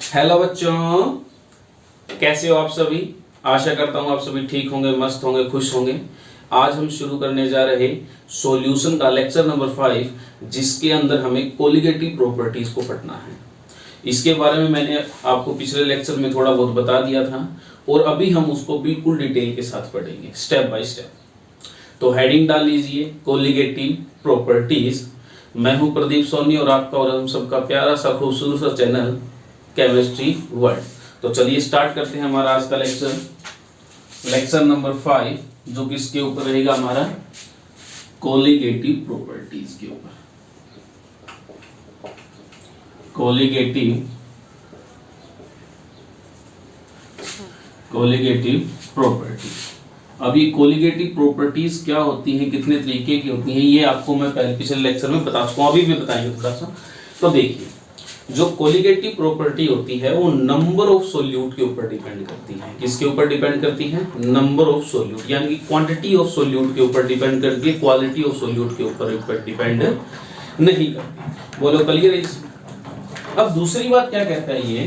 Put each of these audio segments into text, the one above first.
Hello बच्चों, कैसे हो आप सभी। आशा करता हूँ आप सभी ठीक होंगे, मस्त होंगे, खुश होंगे। आज हम शुरू करने जा रहे सॉल्यूशन का लेक्चर नंबर 5, जिसके अंदर हमें कोलिगेटिव प्रॉपर्टीज को पढ़ना है। इसके बारे में मैंने आपको पिछले लेक्चर में थोड़ा बहुत बता दिया था और अभी हम उसको बिल्कुल डिटेल के साथ पढ़ेंगे, स्टेप बाय स्टेप। तो हेडिंग डाल लीजिए, कोलिगेटिव प्रॉपर्टीज। मैं हूं प्रदीप सोनी और आपका और हम सबका प्यारा सा खूबसूरत सा चैनल केमिस्ट्री वर्ल्ड। तो चलिए स्टार्ट करते हैं हमारा आज का लेक्चर नंबर 5, जो किसके ऊपर रहेगा हमारा, कोलिगेटिव प्रॉपर्टीज के ऊपर। Colligative properties. अब ये कोलिगेटिव प्रॉपर्टीज क्या होती हैं, कितने तरीके की होती हैं, ये आपको मैं पहले पिछले लेक्चर में बता चुका हूं, अभी भी बताएंगे थोड़ा सा। तो देखिए, जो कोलिगेटिव प्रॉपर्टी होती है वो नंबर ऑफ सोल्यूट के ऊपर डिपेंड करती है। किसके ऊपर डिपेंड करती है? नंबर ऑफ सोल्यूट, यानी कि क्वांटिटी ऑफ सोल्यूट के ऊपर डिपेंड करती है, क्वालिटी ऑफ सोल्यूट के ऊपर डिपेंड नहीं करती। बोलो क्लियर है? अब दूसरी बात क्या कहता है ये,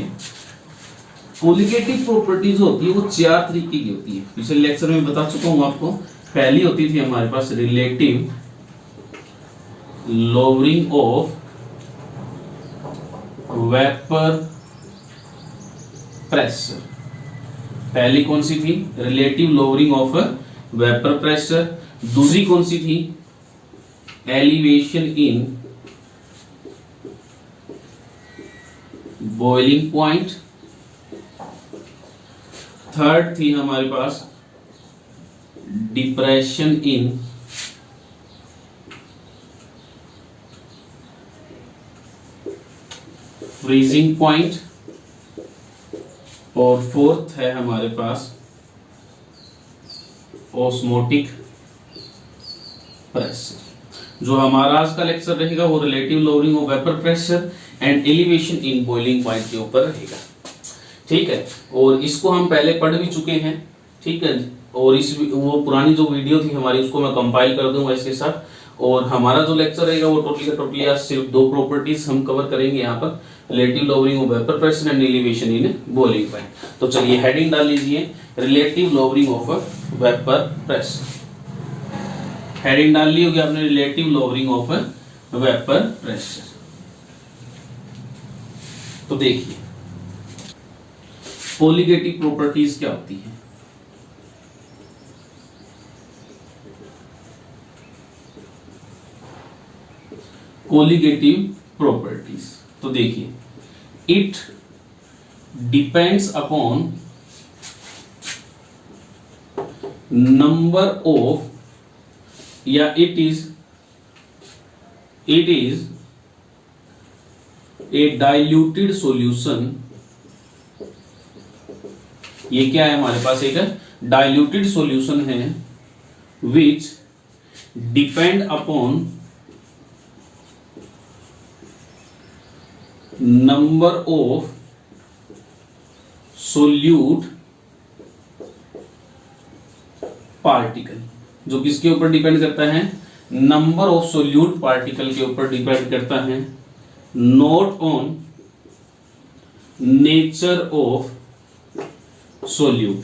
कोलिगेटिव प्रॉपर्टीज होती है वो 4 तरीके की होती है। पिछले लेक्चर में बता चुका हूं आपको। पहली होती थी हमारे पास relative lowering of vapour pressure. पहली कौन सी थी? Relative lowering of vapour pressure. दूसरी कौन सी थी? Elevation in boiling point. Third थी हमारे पास डिप्रेशन इन फ्रीजिंग पॉइंट। और फोर्थ है हमारे पास ऑस्मोटिक प्रेशर। जो हमारा आज का लेक्चर रहेगा वो relative lowering of vapour pressure and elevation in boiling point के ऊपर रहेगा। ठीक है, और इसको हम पहले पढ़ भी चुके हैं। ठीक है, और वो पुरानी जो वीडियो थी हमारी उसको मैं कंपाइल कर दूंगा इसके साथ। और हमारा जो लेक्चर रहेगा वो टोटली आज सिर्फ 2 प्रॉपर्टीज हम कवर करेंगे यहाँ पर, relative lowering of vapour pressure and elevation in boiling point. तो चलिए हेडिंग डाल लीजिए, relative lowering of vapour pressure. Heading डाल ली होगी आपने, relative lowering of vapour pressure. तो देखिए कोलिगेटिव प्रॉपर्टीज क्या होती है। कोलिगेटिव प्रॉपर्टीज, तो देखिए, it depends upon number of, या it is a diluted solution. ये क्या है हमारे पास? एक डाइल्यूटेड सॉल्यूशन है which depend upon number of solute particle. जो किसके ऊपर डिपेंड करता है? नंबर ऑफ सोल्यूट पार्टिकल के ऊपर डिपेंड करता है, not on nature of solute.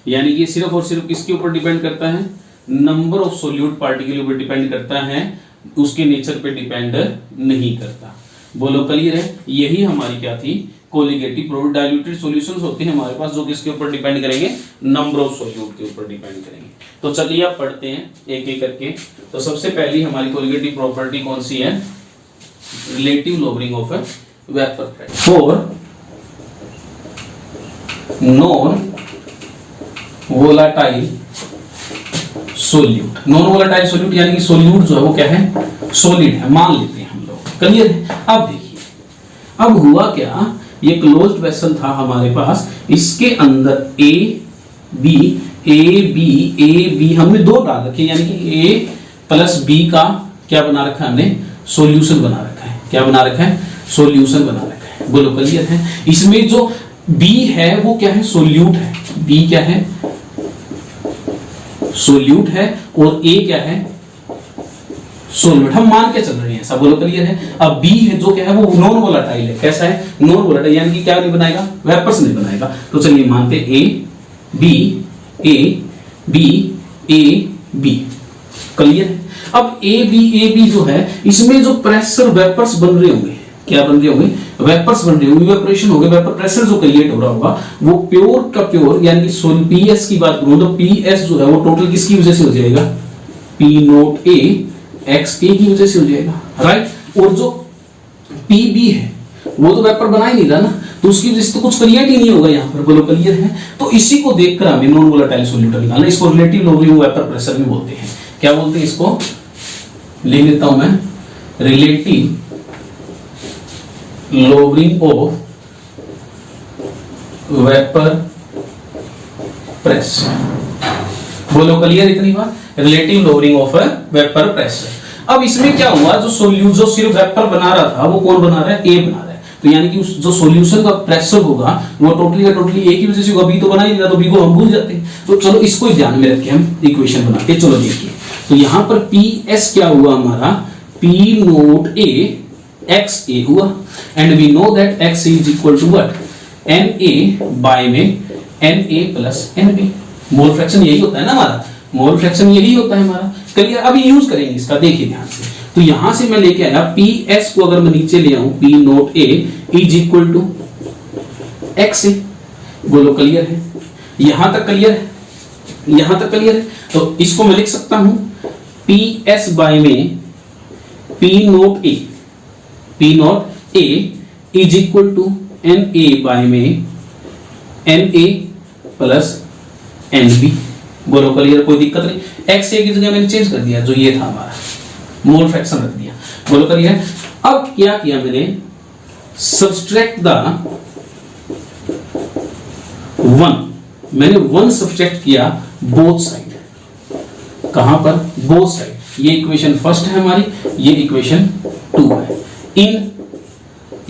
यानी कि सिर्फ और सिर्फ किसके ऊपर डिपेंड करता है? नंबर ऑफ सोल्यूट पार्टिकल के ऊपर डिपेंड करता है, उसके नेचर पे डिपेंड नहीं करता। बोलो क्लियर है? यही हमारी क्या थी, कोलिगेटिव डाइल्यूटेड सॉल्यूशंस होते हैं हमारे पास, जो किसके ऊपर डिपेंड करेंगे? नंबर ऑफ सोल्यूट के ऊपर डिपेंड करेंगे। तो चलिए आप पढ़ते हैं एक एक करके। तो सबसे पहली हमारी कोलिगेटिव प्रॉपर्टी कौन सी है? Relative lowering of vapour pressure. For non volatile solute. Non volatile solute यानी कि सोल्यूट जो है वो क्या है? सॉलिड है, मान लेते हैं हम लोग। क्लियर है? अब देखिए, अब हुआ क्या, ये क्लोज्ड वेसल था हमारे पास, इसके अंदर ए बी हमने 2 डाल रखे, यानी कि ए प्लस बी का क्या बना रखा है हमने? सॉल्यूशन बना रखा है। क्या बना रखा है? सॉल्यूशन बना रखा है। बोलो क्लियर है? इसमें जो बी है वो क्या है? सोल्यूट है। बी क्या है? सोल्यूट है। और ए क्या है? सोल्वेंट। हम मान के चल रहे हैं हैं, सब बोलो क्लियर है। अब बी है जो क्या है वो नॉन वोलेटाइल है, कैसा है नॉन वोलेटाइल, यानी कि क्या नहीं बनाएगा, वेपर्स नहीं बनाएगा। तो चलिए मानते A B A B A B, clear है। अब ए बी जो है इसमें जो प्रेशर वेपर्स बन रहे होंगे, क्या बन रहे होंगे, वेपर्स बन रहे होंगे, इवेपोरेशन हो गया, वेपर प्रेशर जो क्रिएट हो रहा होगा वो प्योर का प्योर, यानी कि पीएस की बात करूं तो पीएस जो है वो टोटल किसकी वजह से हो जाएगा, पी नोट ए एक्स ए की वजह से हो जाएगा, राइट। और जो पी बी है वो तो वेपर बना ही नहीं रहा ना, तो उसकी वजह से तो कुछ क्रिएट ही नहीं होगा यहाँ पर, बोलो क्लियर है। तो इसी को देखकर हमें नॉन वोलेटाइल सॉल्यूट निकालना, इसको रिलेटिव लोवरिंग वेपर प्रेशर भी बोलते हैं। क्या बोलते हैं इसको, लिख लेता हूं मैं, relative lowering of vapour pressure, बोलो क्लियर इतनी बार, relative lowering of vapour pressure. अब इसमें क्या हुआ, जो सिर्फ वेपर बना रहा था वो कौन बना रहा है, ए बना रहा है। तो यानी कि जो सॉल्यूशन का प्रेशर होगा वो टोटली का टोटली ए की वजह से होगा, बी तो बना ही नहीं रहा, तो बी को हम भूल जाते हैं। तो चलो इसको ध्यान में रख के हम इक्वेशन बनाते हैं। चलो देखिए, तो यहां पर पी एस क्या हुआ हमारा, P naught A X A हुआ, and we know that X is equal to what, N A by में N A plus N B. Mole fraction यही होता है ना हमारा, मोल फ्रैक्शन यही होता है हमारा, क्लियर। अभी यूज करेंगे इसका, देखिए ध्यान से। तो यहां से मैं लेके आया पी एस को, अगर मैं नीचे ले आऊं P naught A is equal to X A, बोलो क्लियर है, यहां तक क्लियर है, यहां तक क्लियर है। तो इसको मैं लिख सकता हूं पी एस बाय में P naught A is equal to N A by में N A plus N B, बोलो क्लियर, कोई दिक्कत नहीं। एक्स ए की जगह मैंने चेंज कर दिया, जो ये था हमारा मोल फ्रैक्शन रख दिया, बोलो क्लियर। अब क्या किया मैंने, सब्सट्रैक्ट द वन, मैंने वन सब्सट्रैक्ट किया बोथ साइड, कहां पर, बोथ साइड। ये इक्वेशन फर्स्ट है हमारी, ये इक्वेशन 2 है, इन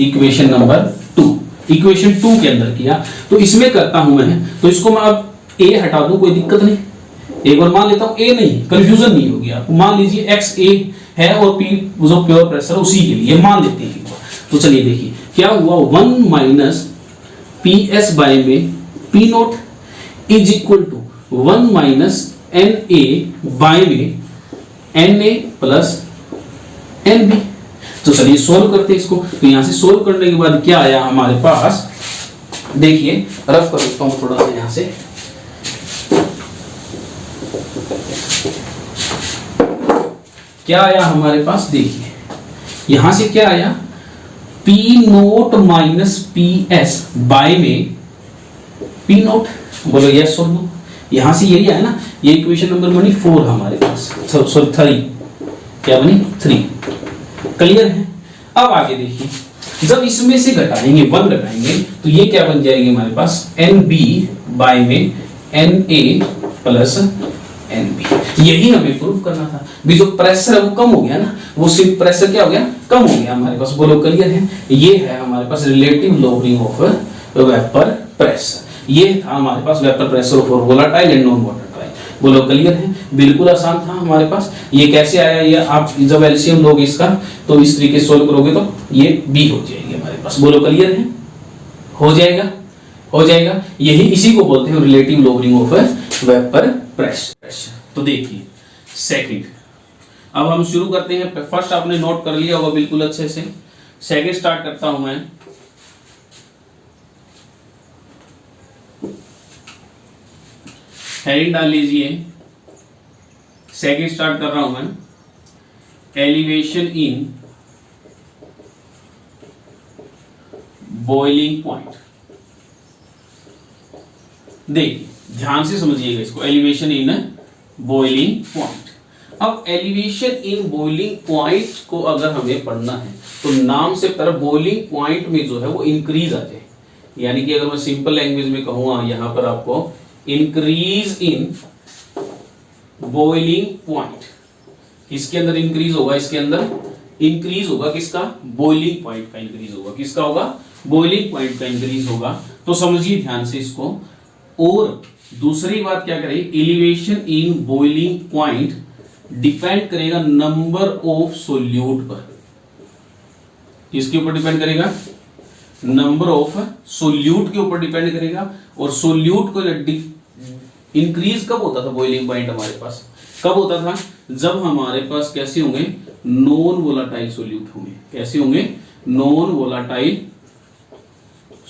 इक्वेशन नंबर 2, इक्वेशन 2 के अंदर किया। तो इसमें करता हूं मैं, तो इसको मैं अब ए हटा दूं, कोई दिक्कत नहीं। एक बार मान लेता हूं ए नहीं, कंफ्यूजन नहीं होगी आपको, मान लीजिए एक्स ए है और पी जो प्योर प्रेशर है उसी के लिए मान लेते हैं। तो चलिए देखिए क्या हुआ, 1 माइनस पी एस बाय में P naught is equal to 1 minus N A by में N A plus N B. तो चलिए सोल्व करते हैं इसको। तो यहां से सोल्व करने के बाद क्या आया हमारे पास, देखिए रफ कर देता हूं थोड़ा सा यहां से, क्या आया हमारे पास, देखिए यहां से क्या आया, P naught minus P S by में P नोट, बोलो यस और नो, यहां से यही आया ना, ये इक्वेशन नंबर बनी 4 हमारे पास, सॉरी 3, क्या बनी 3, क्लियर है। अब आगे देखिए, जब इसमें से घटाएंगे 1 घटाएंगे तो ये क्या बन जाएगी हमारे पास, एन बी बाय में N A plus N B. यही हमें प्रूव करना था, भी जो प्रेशर है वो कम हो गया ना, वो सिर्फ प्रेशर क्या हो गया, कम हो गया हमारे पास, बोलो क्लियर है। ये है हमारे पास relative lowering of vapour pressure, ये था हमारे पास vapour pressure for volatile and non volatile, बोलो क्लियर है। बिल्कुल आसान था हमारे पास। ये कैसे आया, ये आप जब एलसीएम लोगे इसका तो इस तरीके से सोल्व करोगे तो ये बी हो जाएगी हमारे पास, बोलो क्लियर है, हो जाएगा, हो जाएगा। यही इसी को बोलते हैं relative lowering of vapour pressure. तो देखिए सेकंड, अब हम शुरू करते हैं। फर्स्ट आपने नोट कर लिया होगा बिल्कुल अच्छे से, सेकंड स्टार्ट करता हूं मैं। हेडिंग डाल लीजिए, सेकंड स्टार्ट कर रहा हूं मैं, एलिवेशन इन बॉइलिंग पॉइंट। देखिए ध्यान से समझिएगा इसको, एलिवेशन इन बॉइलिंग पॉइंट। अब एलिवेशन इन बॉइलिंग पॉइंट को अगर हमें पढ़ना है तो नाम से पर बॉइलिंग पॉइंट में जो है वो इंक्रीज आ जाए, यानी कि अगर मैं सिंपल लैंग्वेज में कहूंगा यहां पर आपको, इंक्रीज इन बॉइलिंग पॉइंट, किसके अंदर इंक्रीज होगा, इसके अंदर इंक्रीज होगा किसका, बॉइलिंग पॉइंट का इंक्रीज होगा, किसका होगा, बॉइलिंग पॉइंट का इंक्रीज होगा। तो समझिए ध्यान से इसको। और दूसरी बात क्या करें, elevation in boiling point depend करेगा नंबर ऑफ सोल्यूट पर, किसके ऊपर डिपेंड करेगा? नंबर ऑफ सोल्यूट के ऊपर डिपेंड करेगा। और सोल्यूट को इंक्रीज कब होता था बॉइलिंग पॉइंट हमारे पास? कब होता था? जब हमारे पास कैसे होंगे? नॉन वोलाटाइल सोल्यूट होंगे। कैसे होंगे? नॉन वोलाटाइल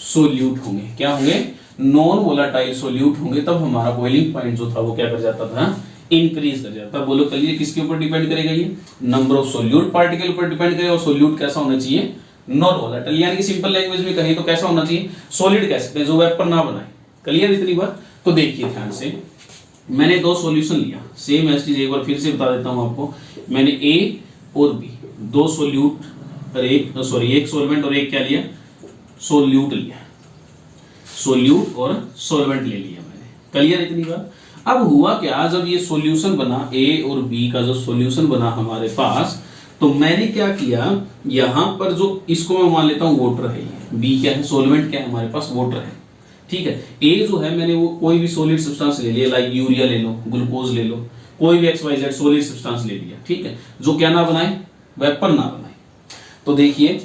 सोल्यूट होंगे। क्या होंगे? नॉन वोलाटाइल सोल्यूट होंगे। तब हमारा बॉइलिंग पॉइंट जो था वो क्या कर जाता था? इंक्रीज कर जाता। बोलो कलिए किसके ऊपर डिपेंड करेगा? ये नंबर ऑफ सोल्यूट पार्टिकल पर डिपेंड करेगा। और सोल्यूट कैसा होना चाहिए? नॉन वोलाटाइल, यानी कि सिंपल लैंग्वेज में कहें तो कैसा होना चाहिए? सॉलिड कह सकते हैं, जो वेपर ना बनाए। क्लियर इतनी बात? तो देखिए ध्यान से, मैंने दो सॉल्यूशन लिया, सेम एज इट इज, एक बार फिर से बता देता हूं आपको। मैंने ए और बी दो सोल्यूट और एक सॉल्वेंट और एक क्या लिया? सोल्यूट लिया। सोल्यूट और सॉल्वेंट ले लिया मैंने। क्लियर इतनी बात? अब हुआ क्या, जब ये सॉल्यूशन बना, ए और बी का जो सॉल्यूशन बना हमारे पास, तो मैंने क्या किया, यहां पर जो इसको मैं मान लेता हूं वोटर है, ये बी क्या है? सॉल्वेंट क्या है हमारे पास? वोटर है। ठीक है। ए जो है मैंने वो कोई भी सॉलिड सब्सटेंस ले लिया, लाइक यूरिया ले लो, ग्लूकोज ले लो, कोई भी XYZ सॉलिड सब्सटेंस ले लिया। ठीक है, जो क्या ना बनाए? वेपर ना बनाए। तो देखिए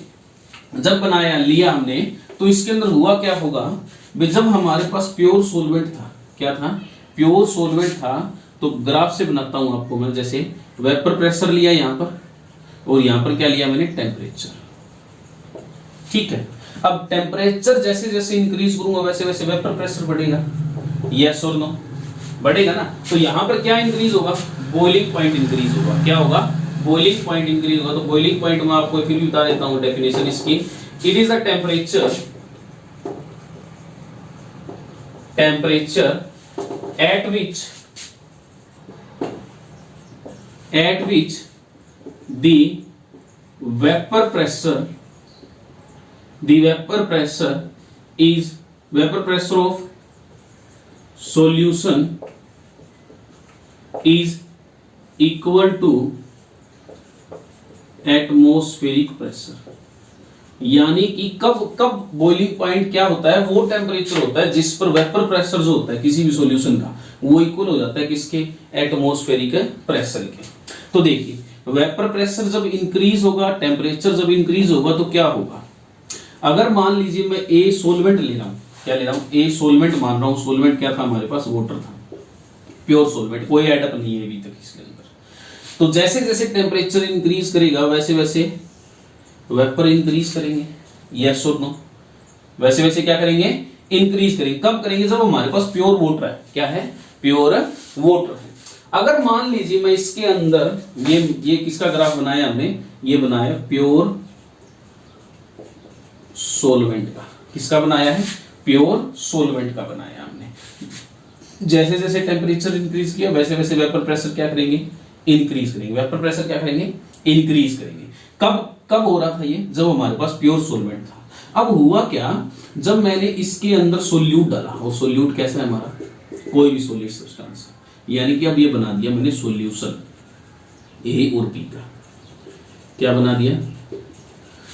जब बनाया लिया हमने, तो इसके अंदर हुआ क्या होगा? जब हमारे पास प्योर सॉल्वेंट था, क्या था? प्योर सॉल्वेंट था। तो ग्राफ से बनाता हूं आपको मैं, जैसे वेपर प्रेशर लिया यहां पर, और यहां पर क्या लिया मैंने? टेम्परेचर। ठीक है। अब टेम्परेचर जैसे जैसे इंक्रीज करूंगा वैसे वैसे वेपर प्रेशर बढ़ेगा। यस और नो? बढ़ेगा ना। तो यहां पर क्या इंक्रीज होगा? बॉइलिंग पॉइंट इंक्रीज होगा। क्या होगा? बॉइलिंग पॉइंट इंक्रीज होगा। तो बॉइलिंग पॉइंट में आपको फिर भी बता देता हूं डेफिनेशन इसकी। It is the temperature at which the vapor pressure of solution is equal to atmospheric pressure। यानी कि कब बॉइलिंग पॉइंट क्या होता है? वो टेम्परेचर होता है जिस पर वेपर प्रेशर जो होता है किसी भी सॉल्यूशन का, वो इक्वल हो जाता है किसके? एटमॉस्फेरिक प्रेशर के। तो देखिए वेपर प्रेशर जब इंक्रीज होगा, टेम्परेचर जब इंक्रीज होगा, तो क्या होगा? अगर मान लीजिए मैं ए सोलवेंट ले रहा हूं, क्या ले रहा हूं? ए सोलवेंट मान रहा हूं। सोलवेंट क्या था हमारे पास? वाटर था, प्योर सोलवेंट, कोई एडअप नहीं है अभी तक इसके अंदर। तो जैसे जैसे टेम्परेचर इंक्रीज करेगा वैसे वैसे वेपर इंक्रीज करेंगे। यस और नो? वैसे वैसे क्या करेंगे? इंक्रीज करेंगे। कब करेंगे? जब हमारे पास प्योर वाटर है। क्या है? प्योर वाटर है। अगर मान लीजिए मैं इसके अंदर ये किसका ग्राफ बनाया हमने? ये बनाया प्योर सोलवेंट का। किसका बनाया है? प्योर सोलवेंट का बनाया हमने। जैसे जैसे टेम्परेचर इंक्रीज किया वैसे वैसे वेपर प्रेशर क्या करेंगे? इंक्रीज करेंगे। वेपर प्रेशर क्या करेंगे? इंक्रीज करेंगे। कब हो रहा था ये? जब हमारे पास प्योर सोलवेंट था। अब हुआ क्या, जब मैंने इसके अंदर सोल्यूट डाला, और सोल्यूट कैसा है हमारा? कोई भी सॉलिड सब्सटेंस, यानी कि अब ये बना दिया मैंने सॉल्यूशन ए और बी का। क्या बना दिया?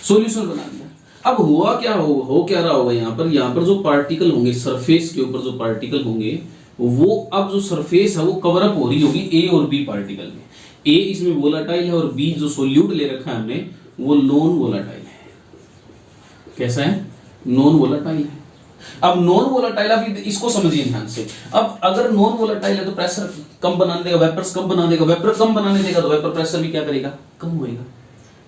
सॉल्यूशन बना दिया। अब हुआ क्या हो क्या रहा होगा? यहाँ पर जो पार्टिकल होंगे, सरफेस के ऊपर जो पार्टिकल होंगे, वो अब जो सरफेस है वो कवर अप हो रही होगी ए और बी पार्टिकल में। ए इसमें वोलाटाइल है और बी जो सोल्यूट ले रखा है हमने वो नॉन वोलाटाइल है। कैसा है? नॉन वोलाटाइल है। अब नॉन वोलाटाइल, अभी इसको समझिए ध्यान से। अब अगर नॉन वोलाटाइल है तो प्रेशर कम बनाने देगा, वेपर्स कम बना देगा। वेपर कम बनाने देगा तो वेपर प्रेशर भी क्या करेगा? कम होएगा।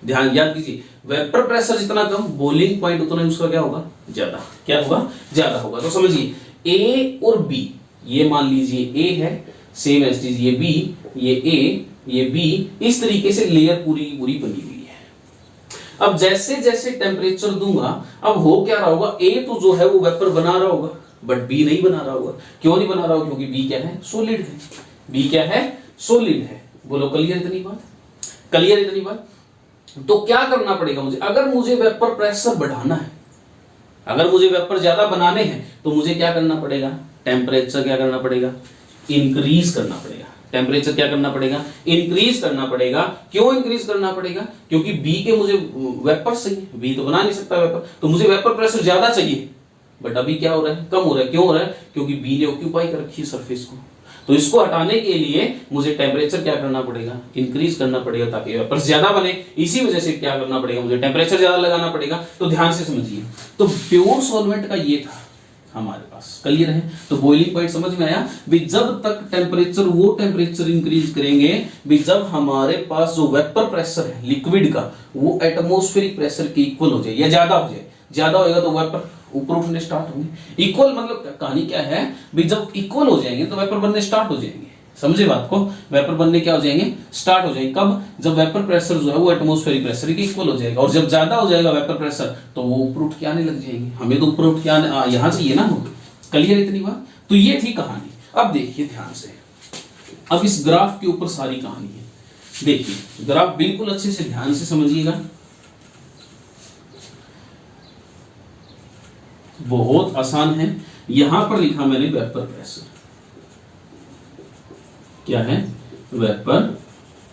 ध्यान याद कीजिए, वेपर प्रेशर जितना कम, बॉइलिंग पॉइंट उतना ही उसका क्या होगा? ज्यादा। क्या होगा? ज्यादा होगा। तो समझिए ए और बी, ये मान लीजिए ए है, सेम एज इट, ये बी, ये ए, ये बी, इस तरीके से लेयर पूरी बनी हुई है। अब जैसे जैसे टेम्परेचर दूंगा, अब हो क्या रहा होगा? ए तो जो है वो वेपर बना रहा होगा, बट बी नहीं बना रहा होगा। क्यों नहीं बना रहा होगा? क्योंकि बी क्या है? सॉलिड है। बी क्या है? सॉलिड है। बोलो क्लियर इतनी बात? क्लियर इतनी बात? तो क्या करना पड़ेगा मुझे? अगर मुझे वेपर प्रेशर बढ़ाना है, अगर मुझे वेपर ज्यादा बनाने हैं, तो मुझे क्या करना पड़ेगा? टेम्परेचर क्या करना पड़ेगा? इंक्रीज करना पड़ेगा। टेम्परेचर क्या करना पड़ेगा? इंक्रीज करना पड़ेगा। क्यों इंक्रीज करना पड़ेगा? क्योंकि बी के मुझे वेपर चाहिए, बी तो बना नहीं सकता वेपर, तो मुझे वेपर प्रेशर ज्यादा चाहिए। बट अभी क्या हो रहा है? कम हो रहा है। क्यों हो रहा है? क्योंकि बी ने ऑक्यूपाई कर रखी है सरफेस को। तो इसको हटाने के लिए मुझे टेम्परेचर क्या करना पड़ेगा, इंक्रीज करना पड़ेगा ताकि वेपर्स ज्यादा बने। इसी वजह से क्या करना पड़ेगा, मुझे टेम्परेचर ज्यादा लगाना पड़ेगा। तो ध्यान से समझिए, तो प्योर सॉल्वेंट का ये था हमारे पास, क्लियर है। तो बॉइलिंग पॉइंट समझ में आया भी, जब तक टेम्परेचर, वो टेम्परेचर इंक्रीज करेंगे भी जब हमारे पास जो वेपर प्रेशर है लिक्विड का वो एटमॉस्फेरिक प्रेशर के इक्वल हो जाए या ज्यादा हो जाए। ज्यादा होएगा तो वेपर ऊपर उठने स्टार्ट होंगे। इक्वल मतलब कहानी क्या है भी, जब इक्वल हो जाएंगे तो वेपर बनने स्टार्ट हो जाएंगे। समझे बात को, वेपर बनने क्या हो जाएंगे, स्टार्ट हो जाएंगे। कब, जब वेपर प्रेशर जो है वो एटमॉस्फेरिक प्रेशर के इक्वल हो जाएगा। और जब ज्यादा हो जाएगा वेपर प्रेशर तो वो ऊपर उठ के आने लग जाएंगे। हमें तो ऊपर उठ के आने यहां चाहिए ना हो। क्लियर इतनी बात। तो ये थी कहानी। अब देखिए ध्यान से, अब इस ग्राफ के ऊपर सारी कहानी है। देखिए ग्राफ बिल्कुल अच्छे से ध्यान से समझिएगा, बहुत आसान है। यहां पर लिखा मैंने वेपर प्रेशर, क्या है, वेपर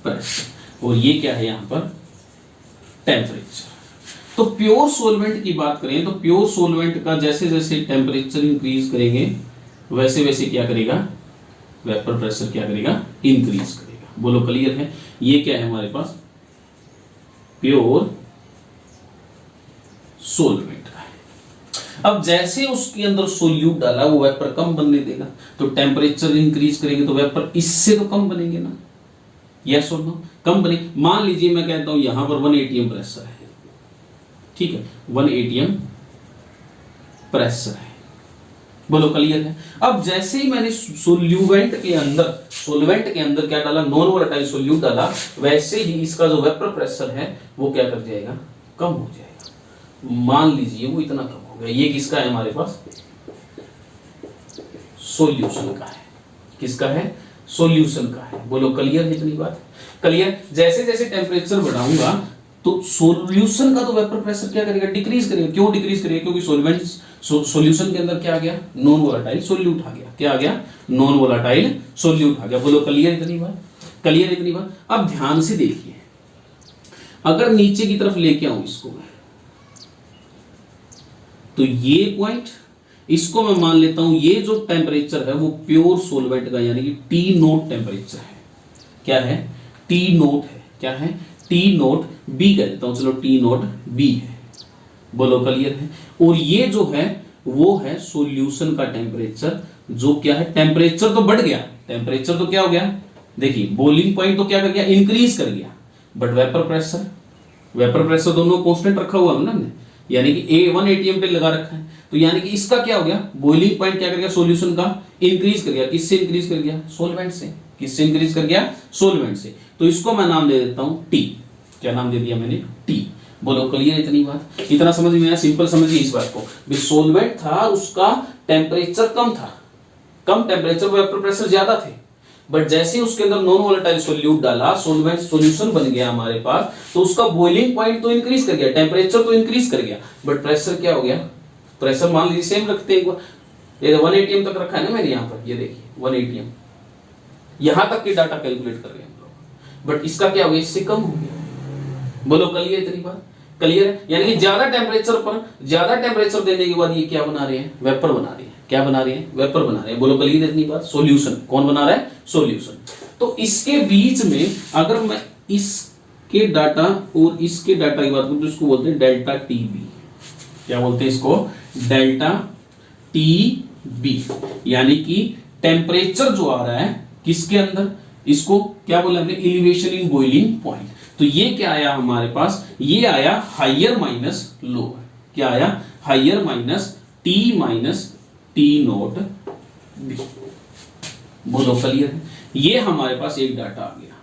प्रेशर, और ये क्या है यहां पर, टेम्परेचर। तो प्योर सॉल्वेंट की बात करें तो प्योर सॉल्वेंट का जैसे जैसे टेम्परेचर इंक्रीज करेंगे वैसे वैसे क्या करेगा, वेपर प्रेशर क्या करेगा, इंक्रीज करेगा। बोलो क्लियर है। ये क्या है हमारे पास, प्योर सॉल्वेंट का है। अब जैसे उसके अंदर सोल्यूट डाला वो वेपर कम बनने देगा, तो टेम्परेचर इंक्रीज करेंगे तो वेपर इससे तो कम बनेंगे ना, यस और नो, कम बने। मान लीजिए मैं कहता हूं यहां पर 1 atm प्रेशर है, ठीक है, 1 atm प्रेशर है। बोलो क्लियर है। अब जैसे ही मैंने सोल्यूवेंट के अंदर क्या डाला, नॉन वोलेटाइल सोल्यूट डाला, वैसे ही इसका जो वेपर प्रेशर है वो क्या कर जाएगा, कम हो जाएगा। मान लीजिए वो इतना कम हो गया। ये किसका है हमारे पास, सॉल्यूशन का है। किसका है, सॉल्यूशन का है। बोलो क्लियर है इतनी बात, क्लियर। जैसे जैसे टेम्परेचर बढ़ाऊंगा तो सॉल्यूशन का तो वेपर प्रेशर क्या करेगा, डिक्रीज करेगा। क्यों डिक्रीज करेगा, क्योंकि सॉल्वेंट सॉल्यूशन के अंदर क्या आ गया, नॉन वोलेटाइल सोल्यूट आ गया। क्या आ गया, नॉन वोलेटाइल सोल्यूट आ गया। बोलो क्लियर इतनी बात, क्लियर इतनी बात। अब ध्यान से देखिए, अगर नीचे की तरफ लेके आऊं इसको तो ये पॉइंट, इसको मैं मान लेता हूं ये जो टेम्परेचर है वो प्योर सॉल्वेंट का यानी कि टी नोट टेम्परेचर है। क्या है, टी नोट है। क्या है, टी नोट बी कह देता हूं, चलो टी नोट बी है। बोलो क्लियर है। और ये जो है वो है सॉल्यूशन का टेम्परेचर, जो क्या है, टेम्परेचर तो बढ़ गया, टेम्परेचर तो क्या हो गया, देखिए बॉइलिंग पॉइंट तो क्या कर गया, इंक्रीज कर गया, बट वेपर प्रेशर दोनों कांस्टेंट रखा हुआ है ना हमने, यानी कि 1 atm पे लगा रखा है। तो यानी कि इसका क्या हो गया, बॉइलिंग पॉइंट क्या कर गया, सॉल्यूशन का इंक्रीज कर गया। किससे इंक्रीज कर गया, सॉल्वेंट से। किससे इंक्रीज कर गया, सॉल्वेंट से। तो इसको मैं नाम दे देता हूं टी। क्या नाम दे दिया मैंने, टी। बोलो क्लियर इतनी बात, इतना समझ में आया, सिंपल समझिए इस बात को। सॉल्वेंट था, उसका टेम्परेचर कम था, कम टेम्परेचर, वेपर प्रेशर ज्यादा थे, बट जैसे ही उसके अंदर नॉन वोलेटाइल सोल्यूट डाला, सॉल्वेंट सॉल्यूशन बन गया हमारे पास, तो उसका बॉइलिंग पॉइंट तो इंक्रीज कर गया, टेम्परेचर तो इंक्रीज कर गया, बट प्रेशर क्या हो गया, प्रेशर मान लीजिए सेम रखते हैं एक बार, ये 1 atm तक रखा है ना मैंने यहाँ पर, ये देखिए 1 atm, यहां तक के डाटा कैलकुलेट कर रहे हैं हम लोग, बट इसका क्या हो गया, इससे कम हो गया। बोलो क्लियर इतनी बात, क्लियर है। यानी कि ज्यादा टेम्परेचर देने के बाद ये क्या बना रहे हैं, वेपर बना रहे हैं। क्या बना रहे हैं, वेपर बना रहे हैं। बोलो क्लियर इतनी बात। सॉल्यूशन कौन बना रहा है, सॉल्यूशन। तो इसके बीच में अगर मैं इसके डाटा और इसके डाटा की बात करूं तो इसको बोलते हैं डेल्टा टीबी। क्या बोलते हैं इसको, डेल्टा टीबी, यानी कि टेम्परेचर जो आ रहा है किसके अंदर, इसको क्या बोला हमने, एलिवेशन इन बॉइलिंग पॉइंट। तो ये क्या आया हमारे पास, ये आया हायर माइनस लोअर। क्या आया, higher minus T naught B. बोलो क्लियर है। ये हमारे पास एक डाटा आ गया।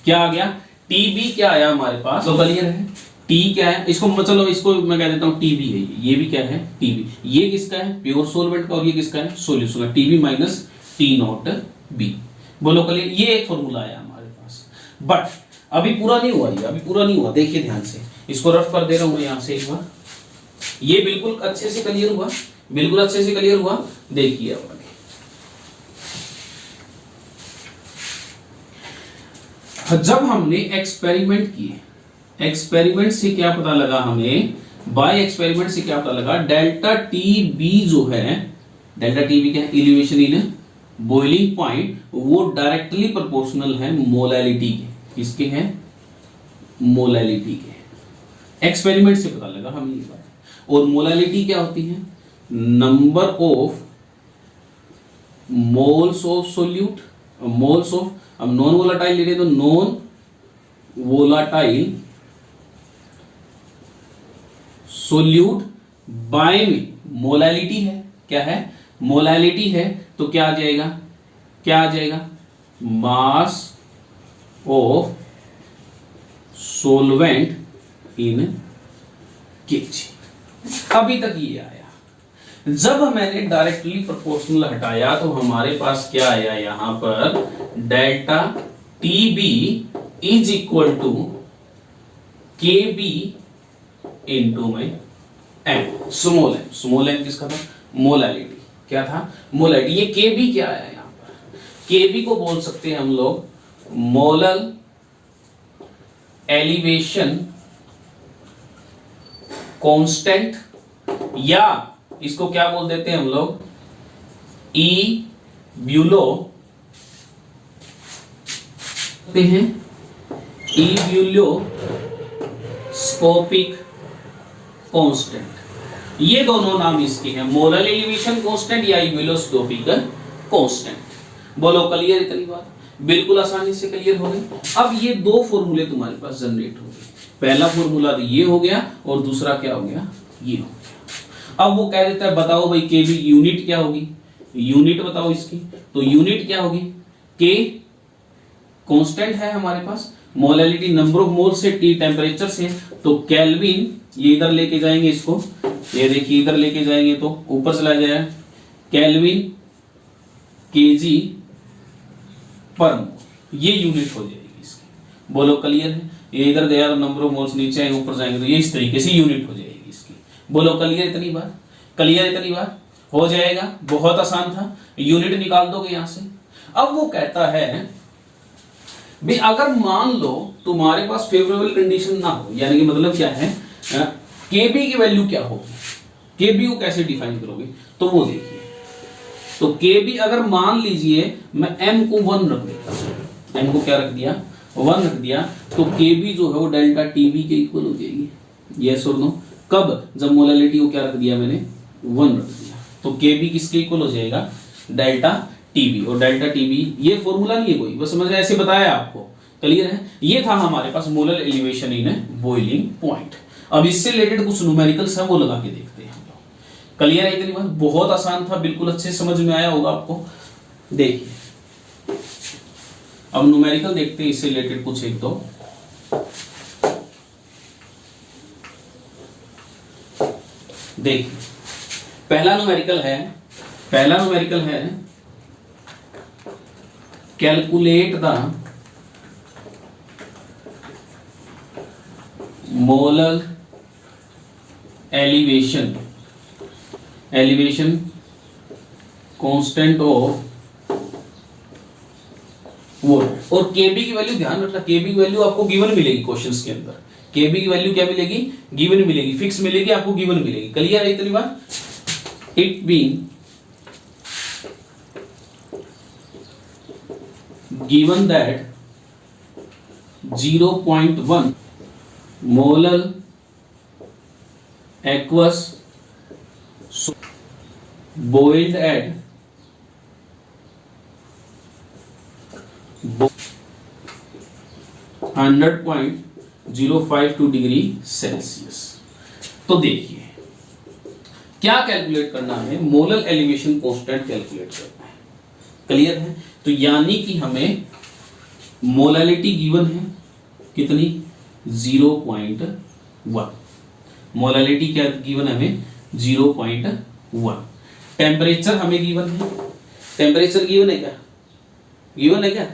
क्या आ गया, टीबी क्या आया हमारे पास, तो क्लियर है। टी क्या है, इसको चलो इसको मैं कह देता हूं टीबी है, ये भी क्या है, टीबी। ये किसका है, प्योर सॉल्वेंट का, और ये किसका है, सॉल्यूशन का, TB minus T naught B. बोलो क्लियर। ये एक फॉर्मूला आया हमारे पास, बट अभी पूरा नहीं हुआ, ये अभी पूरा नहीं हुआ। देखिए ध्यान से, इसको रफ कर दे रहा हूं यहां से एक बार। ये बिल्कुल अच्छे से क्लियर हुआ, बिल्कुल अच्छे से क्लियर हुआ। देखिए अब जब हमने एक्सपेरिमेंट किए, एक्सपेरिमेंट से क्या पता लगा हमें, बाय एक्सपेरिमेंट से क्या पता लगा, डेल्टा टी बी जो है, डेल्टा टी बी क्या है, एलिवेशन इन बॉइलिंग पॉइंट वो डायरेक्टली प्रोपोर्शनल है मोलैलिटी के। किसके हैं? मोलैलिटी के। एक्सपेरिमेंट से पता लगा हमें ये बात। और मोलैलिटी क्या होती है? Number of moles of solute, moles of, अब नॉन वोलाटाइल ले रहे तो नॉन वोलाटाइल सोल्यूट बाय में मोलैलिटी है। क्या है? मोलैलिटी है। तो क्या आ जाएगा? क्या आ जाएगा? Mass of solvent in KG. अभी तक ये आया। जब मैंने डायरेक्टली प्रोपोर्शनल हटाया तो हमारे पास क्या आया? यहां पर delta T B is equal to K B into में M, small M. Small M किसका था? मोलैलिटी। क्या था? मोलैलिटी। ये के बी क्या आया यहां पर? के बी को बोल सकते हैं हम लोग मोलल एलिवेशन कांस्टेंट, या इसको क्या बोल देते हैं हम लोग? ई ब्यूलो हैं, ई ब्यूलो स्कोपिक कांस्टेंट। ये दोनों नाम इसके हैं, मोलल एलिवेशन कांस्टेंट या इब्यूलोस्कोपिक कांस्टेंट। बोलो क्लियर? इतनी बात बिल्कुल आसानी से क्लियर हो गई। अब ये दो फॉर्मूले तुम्हारे पास जनरेट हो गए। पहला फॉर्मूला तो ये हो गया और दूसरा क्या हो गया? ये हो गया। अब वो कह देता है बताओ भाई के बी यूनिट क्या होगी? यूनिट बताओ इसकी। तो यूनिट क्या होगी? के कांस्टेंट है हमारे पास, मोलैलिटी नंबर ऑफ मोल से, टी टेम्परेचर से, तो केल्विन, ये इधर लेके जाएंगे इसको, ये देखिए इधर लेके जाएंगे तो ऊपर चला जाएगा केल्विन केजी पर मोल, ये यूनिट हो जाएगी इसकी। बोलो क्लियर है? ये इधर गया तो नंबर ऑफ मोल्स नीचे आएंगे, ऊपर जाएंगे तो ये इस तरीके से यूनिट हो जाएगी इसकी। बोलो क्लियर? इतनी बात क्लियर? इतनी बात हो जाएगा। बहुत आसान था, यूनिट निकाल दोगे यहां से। अब वो कहता है भी अगर मान लो तुम्हारे पास फेवरेबल कंडीशन ना हो, यानी कि मतलब क्या है, केबी की वैल्यू क्या होगी? केबी को कैसे डिफाइन करोगे? तो वो देखिए। तो केबी अगर मान लीजिए मैं एम को 1 रख देता, एम को क्या रख दिया? 1 रख दिया, तो केबी जो है वो डेल्टा टीबी के इक्वल हो जाएगी। यस और नो? कब? जब मोलैलिटी को क्या रख दिया मैंने? 1 रख दिया। तो केबी किसके इक्वल हो जाएगा? Delta TB. और डेल्टा टीबी ये फॉर्मूला नहीं है कोई, बस मैंने ऐसे बताया आपको। क्लियर है? ये था हमारे पास molar elevation in boiling point. अब इससे रिलेटेड कुछ न्यूमेरिकल्स है वो लगा के देखते हैं हम लोग। क्लियर है? इतनी बात बहुत आसान था, बिल्कुल अच्छे समझ में आया होगा आपको। देखिए अब न्यूमेरिकल देखते हैं इससे रिलेटेड कुछ एक दो। देखिए पहला न्यूमेरिकल है calculate the molar elevation constant of water. और केबी की वैल्यू ध्यान रखना, केबी की वैल्यू आपको गिवन मिलेगी क्वेश्चंस के अंदर। केबी की वैल्यू क्या मिलेगी? गिवन मिलेगी, फिक्स मिलेगी, आपको गिवन मिलेगी। क्लियर है इतनी बात? It being given that 0.1 molar aqueous boiled at 100.052 degree Celsius. तो देखिए क्या कैलकुलेट करना है? मोलर एलिवेशन कांस्टेंट कैलकुलेट करना है। क्लियर है? तो यानी कि हमें मोलैलिटी गिवन है कितनी? 0.1। मोलैलिटी क्या गिवन है हमें? 0.1। टेम्परेचर हमें गिवन है, टेम्परेचर गिवन है क्या? गिवन है क्या?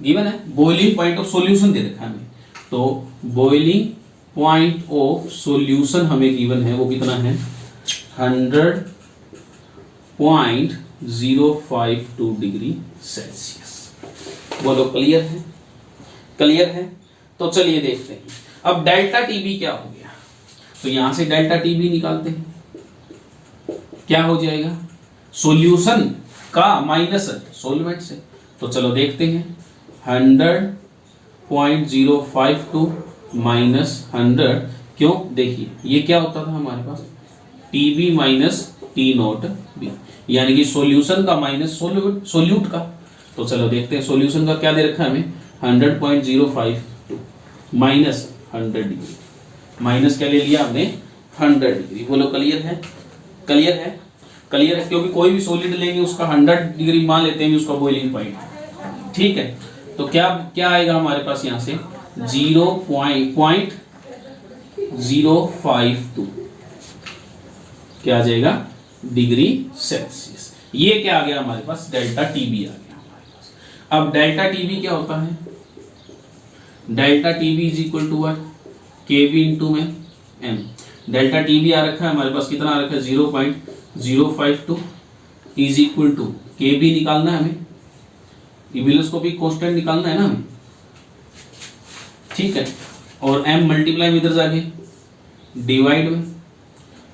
गिवन है। बॉइलिंग पॉइंट ऑफ सॉल्यूशन दे रखा है हमें, तो बॉइलिंग पॉइंट ऑफ सॉल्यूशन हमें गिवन है, वो कितना है? 100.052 डिग्री सेल्सियस। बोलो क्लियर है? क्लियर है? तो चलिए देखते हैं अब डेल्टा टीबी क्या हो गया। तो यहां से डेल्टा टीबी निकालते हैं, क्या हो जाएगा? सॉल्यूशन का माइनस सोलवेंट से। तो चलो देखते हैं 100.052 माइनस 100, क्यों, देखिए ये क्या होता था हमारे पास TB माइनस T0B, यानी कि सॉल्यूशन का माइनस सोल्यूट का। तो चलो देखते हैं सॉल्यूशन का क्या दे रखा है हमें 100.052 माइनस 100 डिग्री, माइनस क्या ले लिया हमने 100 डिग्री। बोलो क्लियर है, क्लियर है, क्लियर है, क्योंकि कोई भी सॉलिड लेंगे उसका 100 डिग्री मान लेते हैं उसका बॉइलिंग पॉइंट, ठीक है। तो क्या क्या आएगा हमारे पास यहाँ से 0.052 क्या आ जाएगा डिग्री सेल्सियस। ये क्या आ गया हमारे पास डेल्टा टीबी आ गया हमारे पास। अब डेल्टा टीबी क्या होता है, delta TB is equal to what KB into में एम। डेल्टा टीबी आ रखा है हमारे पास, कितना आ रखा है 0.052 इज इक्वल टू केबी निकालना है हमें, इबिलोस्कोपिक कांस्टेंट निकालना है ना हमें, ठीक है। और m मल्टीप्लाई में इधर जाके डिवाइड में,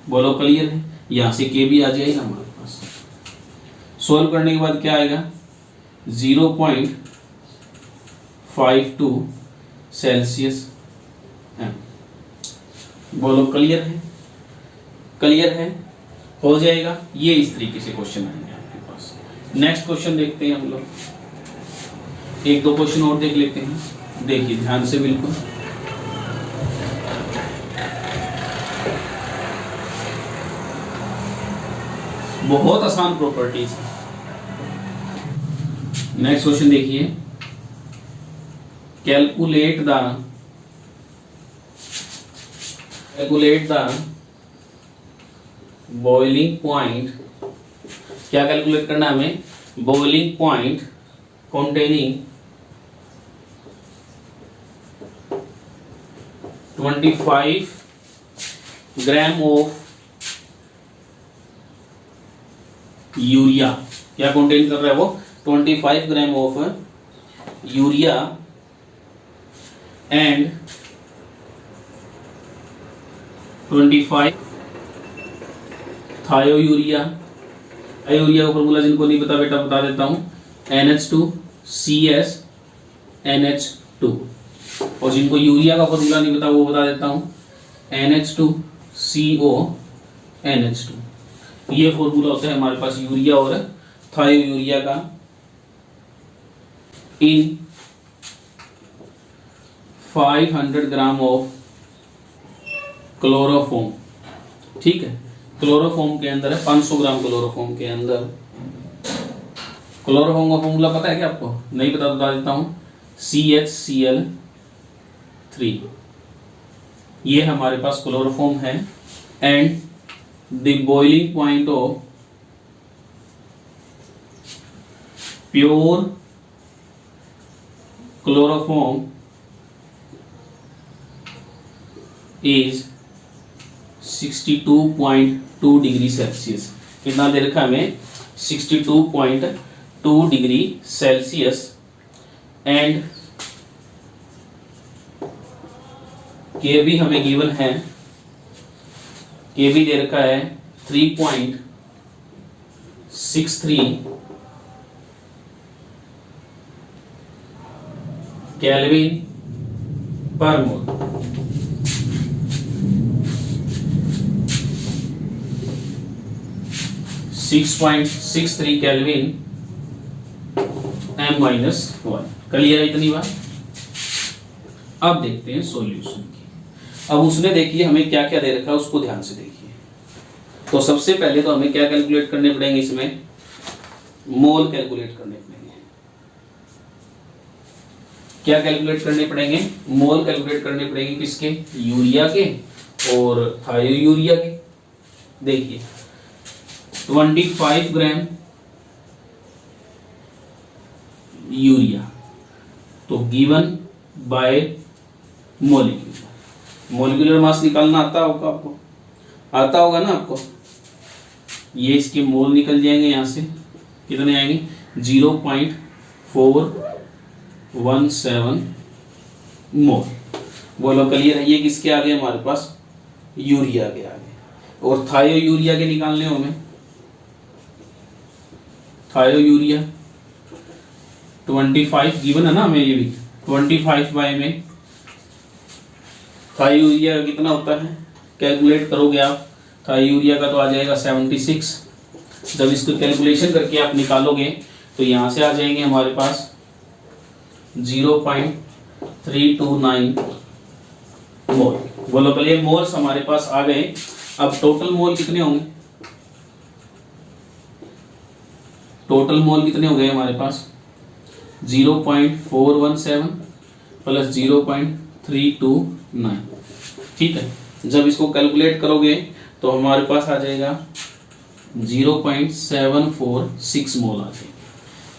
बोलो क्लियर है, यहां से kb आ जाएगा हमारे पास। सोल्व करने के बाद क्या आएगा 0.52 सेल्सियस m। बोलो क्लियर है, क्लियर है, हो जाएगा। ये इस तरीके से क्वेश्चन आएंगे आपके पास। नेक्स्ट क्वेश्चन देखते हैं हम लोग, एक दो क्वेश्चन और देख लेते हैं, देखिए ध्यान से बिल्कुल। बहुत आसान प्रॉपर्टीज। नेक्स्ट क्वेश्चन देखिए, कैलकुलेट द बॉइलिंग पॉइंट। क्या कैलकुलेट करना है हमें, boiling point containing 25 gram of urea. क्या कंटेन कर रहा है वो 25 gram of urea and 25 thiourea. Thiourea का फॉर्मूला जिनको नहीं पता बेटा बता देता हूं, NH2CSNH2। और जिनको यूरिया का फॉर्मूला नहीं पता वो बता देता हूं NH2CONH2। ये फॉर्मूला होता है हमारे पास यूरिया और थायोयूरिया का। इन 500 ग्राम ऑफ क्लोरोफॉर्म, ठीक है, क्लोरोफॉर्म के अंदर है 500 ग्राम क्लोरोफॉर्म के अंदर। क्लोरोफॉर्म का फॉर्मूला पता है क्या आपको, नहीं पता तो बता देता हूं CHCl3। ये हमारे पास क्लोरोफॉर्म है and the boiling point of pure chloroform is 62.2 degree Celsius. कितना दे रखा हमें 62.2 डिग्री सेल्सियस एंड के भी हमें गिवन है, के भी दे रखा है 3.63 केल्विन पर मोल। 6.63 केल्विन M-1। क्लियर है इतनी बात। अब देखते हैं सॉल्यूशन की। अब उसने देखिए हमें क्या क्या दे रखा है उसको ध्यान से देखिए। तो सबसे पहले तो हमें क्या कैलकुलेट करने पड़ेंगे, इसमें मोल कैलकुलेट करने पड़ेंगे। क्या कैलकुलेट करने पड़ेंगे, मोल कैलकुलेट करने पड़ेंगे किसके, यूरिया के और थायोयूरिया के। देखिए 25 ग्राम यूरिया तो गिवन बाय मोलिकुलर मास निकालना आता होगा आपको, आता होगा ना आपको। ये इसके मोल निकल जाएंगे यहां से, कितने आएंगे 0.417 मोल। बोलो क्लियर है। ये किसके आगे हमारे पास, यूरिया के आगे। और थायोयूरिया के निकालने हो हमें थायोयूरिया 25 गिवन है ना हमें, ये भी 25 बाय में थायोयूरिया कितना होता है, कैलकुलेट करोगे आप, थायोयूरिया का तो आ जाएगा 76। जब इसको कैलकुलेशन करके आप निकालोगे तो यहाँ से आ जाएंगे हमारे पास 0.329 मोल। बोलो पहले मोल्स हमारे पास आ गए। अब टोटल मोल कितने होंगे, टोटल मोल कितने हो गए हमारे पास 0.417 प्लस 0.329। ठीक है, जब इसको कैलकुलेट करोगे तो हमारे पास आ जाएगा 0.746 मोल आ जाएगा।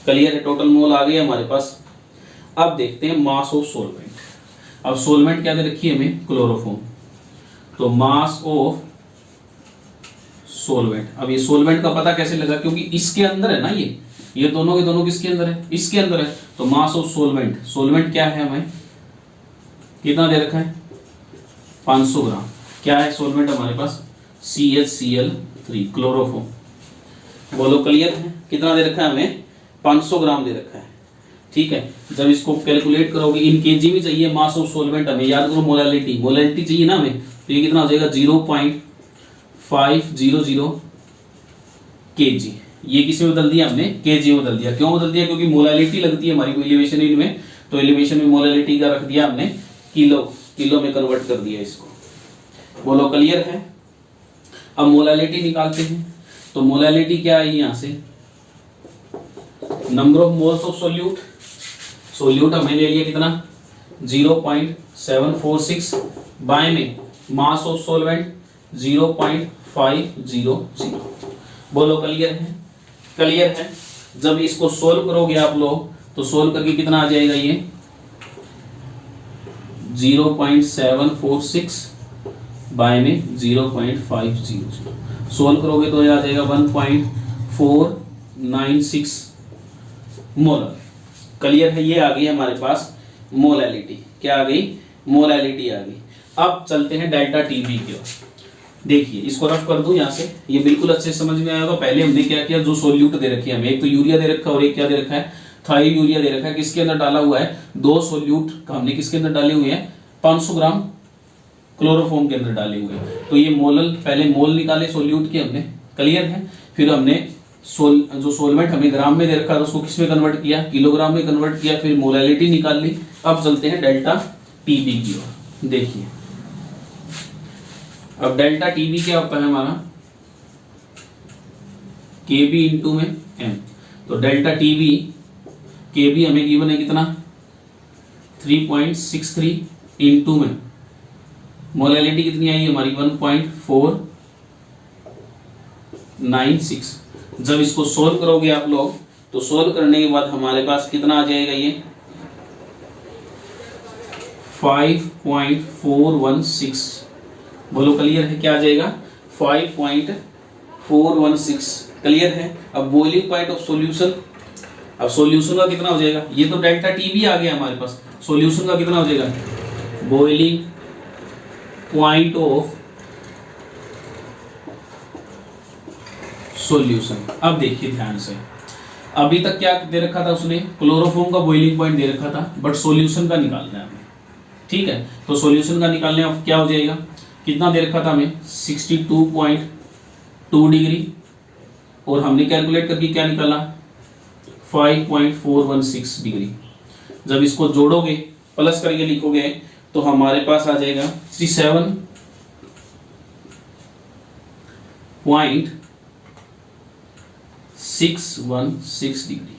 क्लियर है, टोटल मोल आ गए हमारे पास। अब देखते हैं मास ऑफ सोलवेंट। अब सोलवेंट क्या दे रखी है हमें, क्लोरोफॉर्म, तो मास ऑफ सोलवेंट। अब ये सोलवेंट का पता कैसे लगा, क्योंकि इसके अंदर है ना, ये दोनों के दोनों किसके अंदर है, इसके अंदर है। तो मास ऑफ सोलवेंट, सोलवेंट क्या है हमें कितना दे रखा है 500 ग्राम। क्या है सोलवेंट हमारे पास CHCl3 क्लोरोफॉर्म। बोलो क्लियर है, कितना दे रखा है हमें 500 ग्राम दे रखा है। ठीक है, जब इसको कैलकुलेट करोगे इन केजी में चाहिए मास ऑफ सोलवेंट हमें, याद करो मोलालिटी, मोलालिटी चाहिए ना हमें, तो ये कितना हो जाएगा 0.500 kg। ये किस में बदल दिया हमने, केजी में बदल दिया। क्यों बदल दिया, क्योंकि मोलालिटी लगती है हमारी एलिवेशन में, तो एलिवेशन में मोलालिटी का रख दिया हमने किलो में कन्वर्ट कर दिया इसको। बोलो क्लियर है। अब मोलालिटी निकालते हैं, तो मोलालिटी क्या आई यहाँ से, number of moles of solute. Solute हमने ले लिया कितना 0.746 बाय में मास ऑफ सोलवेंट 0.500। बोलो क्लियर है, क्लियर है। जब इसको सोल्व करोगे आप लोग तो सोल्व करके कितना आ जाएगा, ये 0.746 बाय में 0.500। सोल्व करोगे तो ये आ जाएगा 1.496 मोलर। क्लियर है, ये आ गई हमारे पास मोलैलिटी। क्या आ गई, मोलैलिटी आ गई। अब चलते हैं डेल्टा टीबी की ओर। देखिए इसको रफ कर दूं यहाँ से, ये बिल्कुल अच्छे समझ में आया होगा। पहले हमने क्या किया, जो सोल्यूट दे रखी है हमें, एक तो यूरिया दे रखा है और एक क्या दे रखा है, थायोयूरिया दे रखा है। किसके अंदर डाला हुआ है, दो सोल्यूट हमने किसके अंदर डाले हुए हैं 500 ग्राम क्लोरोफॉर्म के अंदर डाले हुए हैं। तो ये मोलल, पहले मोल निकाले सोल्यूट के हमने, क्लियर है। फिर हमने जो सोलवेंट हमें ग्राम में दे रखा था उसको किस में कन्वर्ट किया, किलोग्राम में कन्वर्ट किया, फिर मोलैलिटी निकाल ली। अब चलते हैं डेल्टा टीबी की ओर। देखिए अब डेल्टा टीबी क्या होता है हमारा, केबी इंटू में एम। तो डेल्टा टीबी, केबी हमें गिवन है कितना 3.63 इंटू में मोलैलिटी कितनी आई हमारी 1.496। जब इसको सोल्व करोगे आप लोग तो सोल्व करने के बाद हमारे पास कितना आ जाएगा, ये 5.416। बोलो क्लियर है, क्या आ जाएगा 5.416। क्लियर है। अब बॉइलिंग पॉइंट ऑफ सॉल्यूशन, अब सॉल्यूशन का कितना हो जाएगा, ये तो डेल्टा टीबी आ गया हमारे पास, सॉल्यूशन का कितना हो जाएगा, बॉइलिंग पॉइंट ऑफ सॉल्यूशन। अब देखिए ध्यान से, अभी तक क्या दे रखा था उसने, क्लोरोफॉर्म का बॉइलिंग पॉइंट दे रखा था, बट सॉल्यूशन का निकालना है हमें। ठीक है, तो सॉल्यूशन का निकालने अब क्या हो जाएगा, कितना दे रखा था हमें 62.2 डिग्री, और हमने कैलकुलेट करके क्या निकाला 5.416 डिग्री। जब इसको जोड़ोगे प्लस करके लिखोगे तो हमारे पास आ जाएगा 67.616 डिग्री।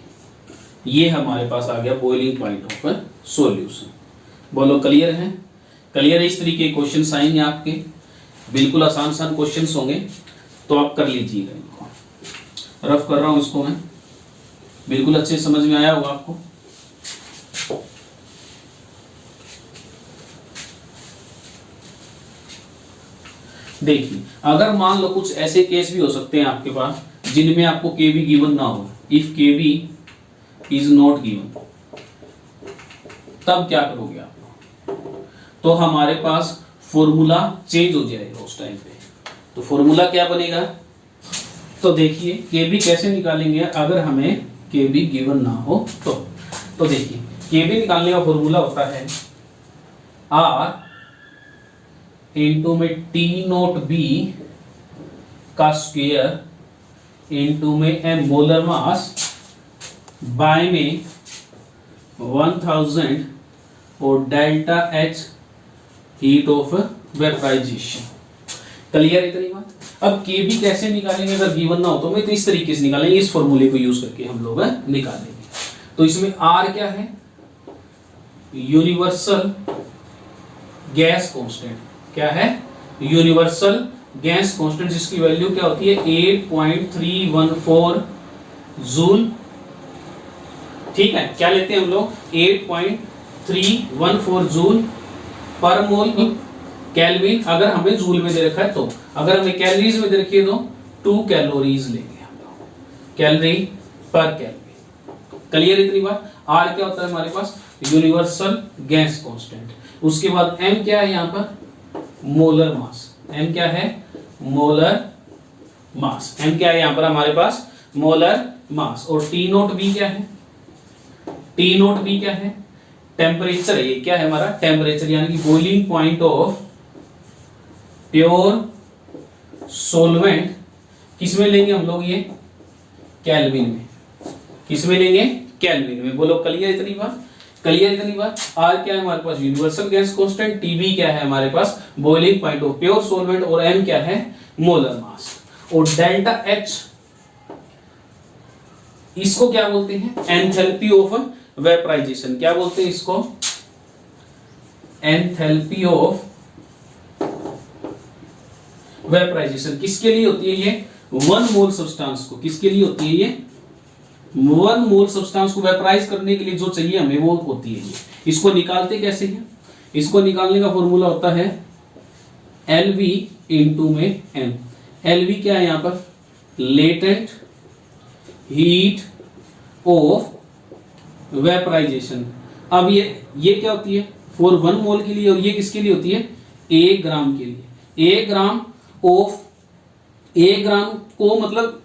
ये हमारे पास आ गया बॉइलिंग पॉइंट ऑफ सॉल्यूशन। बोलो क्लियर है, क्लियर है। इस तरीके के क्वेश्चंस आएंगे आपके, बिल्कुल आसान आसान क्वेश्चंस होंगे, तो आप कर लीजिएगा इनको। रफ कर रहा हूं इसको मैं, बिल्कुल अच्छे समझ में आया होगा आपको। देखिए अगर मान लो कुछ ऐसे केस भी हो सकते हैं आपके पास जिनमें आपको केबी गिवन ना हो, if KB is not given, तब क्या करोगे आप, तो हमारे पास फॉर्मूला चेंज हो जाएगा उस टाइम पे। तो फॉर्मूला क्या बनेगा, तो देखिए के बी कैसे निकालेंगे अगर हमें के बी गिवन ना हो तो देखिए के बी निकालने का फॉर्मूला होता है आर इंटू में टी नोट बी का स्क्वायर इंटू में एम मोलर मास बाय में 1000 और delta H heat of vaporisation. Clear है इतनी बात। अब के बी कैसे निकालेंगे अगर गिवन ना हो तो मैं तो इस तरीके से निकालेंगे, इस फॉर्मूले को यूज करके हम लोग निकालेंगे। तो इसमें आर क्या है, यूनिवर्सल गैस कांस्टेंट, क्या है यूनिवर्सल गैस कांस्टेंट, जिसकी वैल्यू क्या होती है 8.314 जूल। ठीक है, क्या लेते हैं हम लोग 8.314 जूल पर मोल केल्विन। अगर हमें जूल में दे रखा है तो, अगर हमें कैलोरीज में दे रखी है तो 2 कैलोरीज लेंगे हम लोग, कैलोरी पर केल्विन। क्लियर इतनी बात। आर क्या होता है हमारे पास, यूनिवर्सल गैस कांस्टेंट। उसके बाद एम क्या है यहाँ पर, मोलर मास। एम क्या है, मोलर मास। एम क्या है यहाँ पर हमारे पास, मोलर मास। और टी नोट बी क्या है, टी नोट बी क्या है, टेम्परेचर है। ये क्या है हमारा, टेम्परेचर, यानी कि boiling point of pure solvent. किसमें लेंगे हम लोग, ये केल्विन में। किसमें लेंगे, केल्विन में। बोलो क्लियर इतनी बात, क्लियर इतनी बात। आर क्या है हमारे पास, यूनिवर्सल गैस कांस्टेंट। टीबी क्या है हमारे पास, boiling point of pure solvent. और एम क्या है, मोलर मास। और डेल्टा एच, इसको क्या बोलते हैं, एंथैल्पी ऑफ वेपराइजेशन। क्या बोलते हैं इसको, एंथैल्पी ऑफ वेपराइजेशन। किसके लिए होती है ये, 1 मोल सब्सटेंस को, किसके लिए होती है ये, 1 मोल सब्सटेंस को वेपराइज करने के लिए जो चाहिए हमें वो होती है ये। इसको निकालते कैसे हैं, इसको निकालने का फॉर्मूला होता है LV इंटू में M। LV क्या है यहां पर, लेटेंट हीट ऑफ वेपराइजेशन। अब ये क्या होती है, फॉर 1 मोल के लिए, और ये किसके लिए होती है, 1 ग्राम के लिए। 1 ग्राम ऑफ, 1 ग्राम को मतलब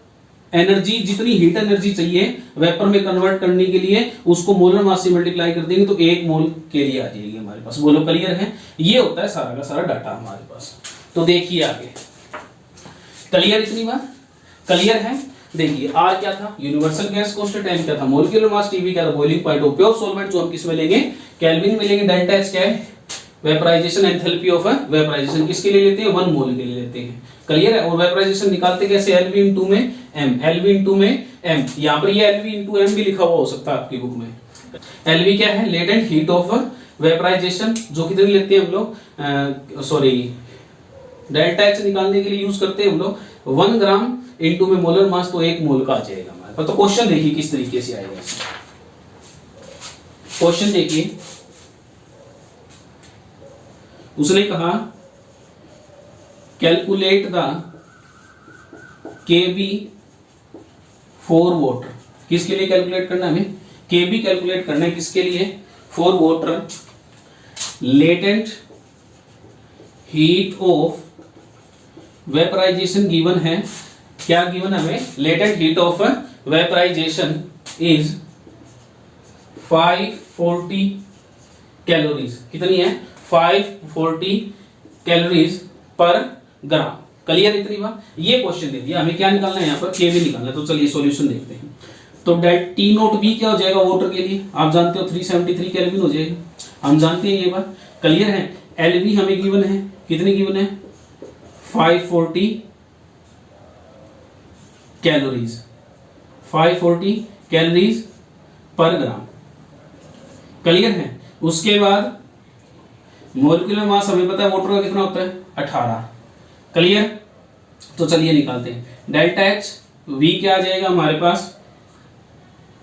एनर्जी, जितनी हीट एनर्जी चाहिए वेपर में कन्वर्ट करने के लिए, उसको मोलर मास से मल्टीप्लाई कर देंगे तो 1 मोल के लिए आ जाएगी हमारे पास। बोलो क्लियर है। ये होता है सारा का सारा डाटा हमारे पास। तो देखिए आगे, क्लियर इतनी बात, क्लियर है। देखिए आर क्या था, यूनिवर्सल गैस कांस्टेंट। एम क्या था, मोलिक्यूलर मास। टीबी क्या था, boiling point of pure solvent, जो हम किसमें लेंगे, केल्विन में लेंगे। डेल्टा एच क्या है, वेपराइजेशन, एंथैल्पी ऑफ वेपराइजेशन। किसके लिए लेते हैं, 1 मोल के लिए लेते हैं। क्लियर है। और वेपराइजेशन निकालते कैसे, एलवी इंटू में एम। एलवी इंटू में एम, यहां पर ये एलवी इंटू एम भी लिखा हुआ हो सकता है आपकी बुक में। एलवी क्या है, लेटेंट हीट ऑफ वेपराइजेशन, जो कितनी लेते हैं हम लोग, डेल्टा एच निकालने के लिए यूज करते हैं हम लोग 1 ग्राम इंटू में मोलर मास, तो 1 मोल का आ जाएगा हमारे पास। तो क्वेश्चन देखिए किस तरीके से आएगा। क्वेश्चन देखिए, उसने कहा calculate the KB for water. किसके लिए कैलकुलेट करना है हमें, केबी कैलकुलेट करना है किसके लिए, for water. Latent heat of vaporisation given है, क्या गिवन हमें, latent heat of vaporisation is 540 calories. कितनी है, 540 कैलोरीज पर ग्राम। क्लियर इतनी बात। ये क्वेश्चन दे दिया, हमें क्या निकालना है यहाँ पर, केबी निकालना है। तो चलिए सॉल्यूशन देखते हैं। तो डेट टी नोट बी क्या हो जाएगा वाटर के लिए, आप जानते हो 373 केल्विन हो जाएगा, हम जानते हैं ये बात। क्लियर है। एलवी हमें गिवन है, कितनी गिवन है, 540 कैलोरीज, 540 कैलोरीज पर ग्राम। क्लियर है। उसके बाद मोलिकुलर मास हमें पता है वाटर का कितना होता है, 18। क्लियर। तो चलिए निकालते हैं। डेल्टा एच, वी क्या आ जाएगा हमारे पास,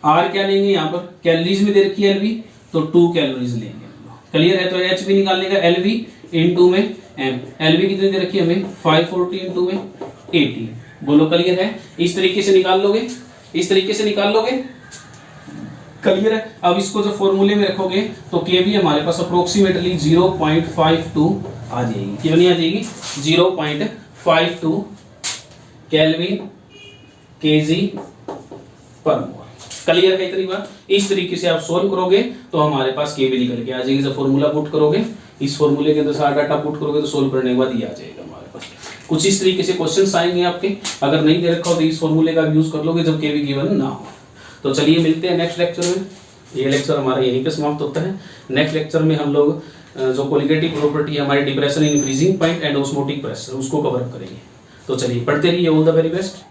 आर क्या लेंगे यहाँ पर, कैलोरीज में दे रखी है एलवी, तो 2 कैलोरीज लेंगे। क्लियर है। तो एच भी निकालने का, एलवी इंटू में एम। एलवी कितनी दे रखी है हमें, 540 इंटू में 80। बोलो क्लियर है। इस तरीके से निकाल लोगे, इस तरीके से निकाल लोगे। क्लियर है। अब इसको जब फॉर्मूले में रखोगे तो के भी हमारे पास अप्रोक्सीमेटली 0.52 आ जाएगी। कितनी आ जाएगी, 0.52 केल्विन kg पर मोल। क्लियर है इतनी बात? इस तरीके से आप सोल्व करोगे तो हमारे पास केवी निकल के आ जाएगी। जब फॉर्मूला पुट करोगे, इस फॉर्मूले के अंदर सारा डाटा पुट करोगे तो सोल्व करने के बाद ये आ जाएगा हमारे पास। कुछ इस तरीके से क्वेश्चंस आएंगे आपके, अगर नहीं दे रखा हो तो इस फॉर्मूले का यूज कर लोगे जब केवी गिवन ना हो। तो चलिए मिलते हैं नेक्स्ट लेक्चर में। ये लेक्चर हमारा यहीं पे समाप्त होता है। नेक्स्ट लेक्चर में हम लोग जो कोलिगेटिव प्रॉपर्टी है हमारी depression in freezing point and osmotic pressure, उसको कवर करेंगे। तो चलिए पढ़ते रहिए। All the very best.